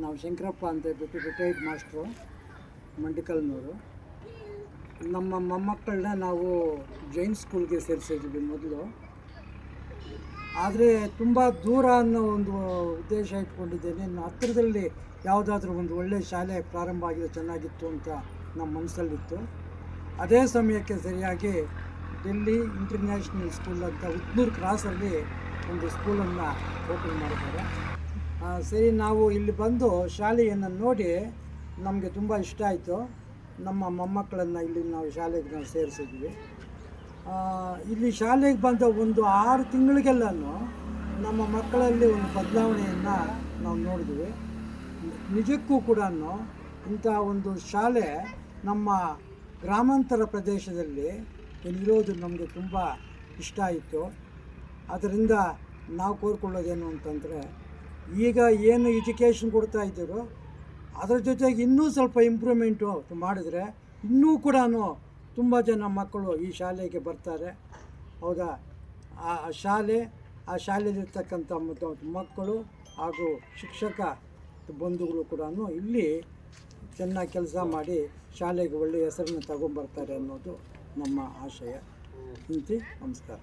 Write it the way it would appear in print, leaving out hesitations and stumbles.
ನಾವು ಶಂಕರಪ್ಪ ಅಂತ ಹೇಳ್ಬಿಟ್ಟು ರಿಟೈರ್ಡ್ ಮಾಸ್ಟ್ರು ಮಂಡಿಕಲ್ನವರು. ನಮ್ಮ ಮೊಮ್ಮಕ್ಕಳನ್ನ ನಾವು ಜೈನ್ ಸ್ಕೂಲ್ಗೆ ಸೇರಿಸಿದ್ವಿ ಮೊದಲು. ಆದರೆ ತುಂಬ ದೂರ ಅನ್ನೋ ಒಂದು ಉದ್ದೇಶ ಇಟ್ಕೊಂಡಿದ್ದೇನೆ. ಇನ್ನು ಹತ್ತಿರದಲ್ಲಿ ಯಾವುದಾದ್ರೂ ಒಂದು ಒಳ್ಳೆಯ ಶಾಲೆ ಪ್ರಾರಂಭ ಆಗಿದೆ ಚೆನ್ನಾಗಿತ್ತು ಅಂತ ನಮ್ಮ ಮನಸ್ಸಲ್ಲಿತ್ತು. ಅದೇ ಸಮಯಕ್ಕೆ ಸರಿಯಾಗಿ ಡೆಲ್ಲಿ ಇಂಟರ್ನ್ಯಾಷನಲ್ ಸ್ಕೂಲ್ ಅಂತ ಉದ್ನೂರು ಕ್ರಾಸಲ್ಲಿ ಒಂದು ಸ್ಕೂಲನ್ನು ಓಪನ್ ಮಾಡಿದ್ದಾರೆ. ಸರಿ, ನಾವು ಇಲ್ಲಿ ಬಂದು ಶಾಲೆಯನ್ನು ನೋಡಿ ನಮಗೆ ತುಂಬ ಇಷ್ಟ ಆಯಿತು. ನಮ್ಮ ಮೊಮ್ಮಕ್ಕಳನ್ನು ಇಲ್ಲಿ ನಾವು ಶಾಲೆಗೆ ನಾವು ಸೇರಿಸಿದ್ವಿ. ಇಲ್ಲಿ ಶಾಲೆಗೆ ಬಂದ ಒಂದು 6 ತಿಂಗಳಿಗೆಲ್ಲನೂ ನಮ್ಮ ಮಕ್ಕಳಲ್ಲಿ ಒಂದು ಬದಲಾವಣೆಯನ್ನು ನಾವು ನೋಡಿದ್ವಿ. ನಿಜಕ್ಕೂ ಕೂಡ ಇಂಥ ಒಂದು ಶಾಲೆ ನಮ್ಮ ಗ್ರಾಮಾಂತರ ಪ್ರದೇಶದಲ್ಲಿ ಇರೋದು ನಮಗೆ ತುಂಬ ಇಷ್ಟ ಆಯಿತು. ಅದರಿಂದ ನಾವು ಕೋರ್ಕೊಳ್ಳೋದೇನು ಅಂತಂದರೆ, ಈಗ ಏನು ಎಜುಕೇಷನ್ ಕೊಡ್ತಾ ಇದ್ದೀರೋ ಅದರ ಜೊತೆಗೆ ಇನ್ನೂ ಸ್ವಲ್ಪ ಇಂಪ್ರೂವ್ಮೆಂಟು ಮಾಡಿದ್ರೆ ಇನ್ನೂ ಕೂಡ ತುಂಬ ಜನ ಮಕ್ಕಳು ಈ ಶಾಲೆಗೆ ಬರ್ತಾರೆ. ಹೌದಾ? ಆ ಶಾಲೆಯಲ್ಲಿರ್ತಕ್ಕಂಥ ಮಕ್ಕಳು ಹಾಗೂ ಶಿಕ್ಷಕ ಬಂಧುಗಳು ಕೂಡ ಇಲ್ಲಿ ಚೆನ್ನಾಗಿ ಕೆಲಸ ಮಾಡಿ ಶಾಲೆಗೆ ಒಳ್ಳೆಯ ಹೆಸರನ್ನು ತಗೊಂಬರ್ತಾರೆ ಅನ್ನೋದು ನಮ್ಮ ಆಶಯ. ನಮಸ್ಕಾರ.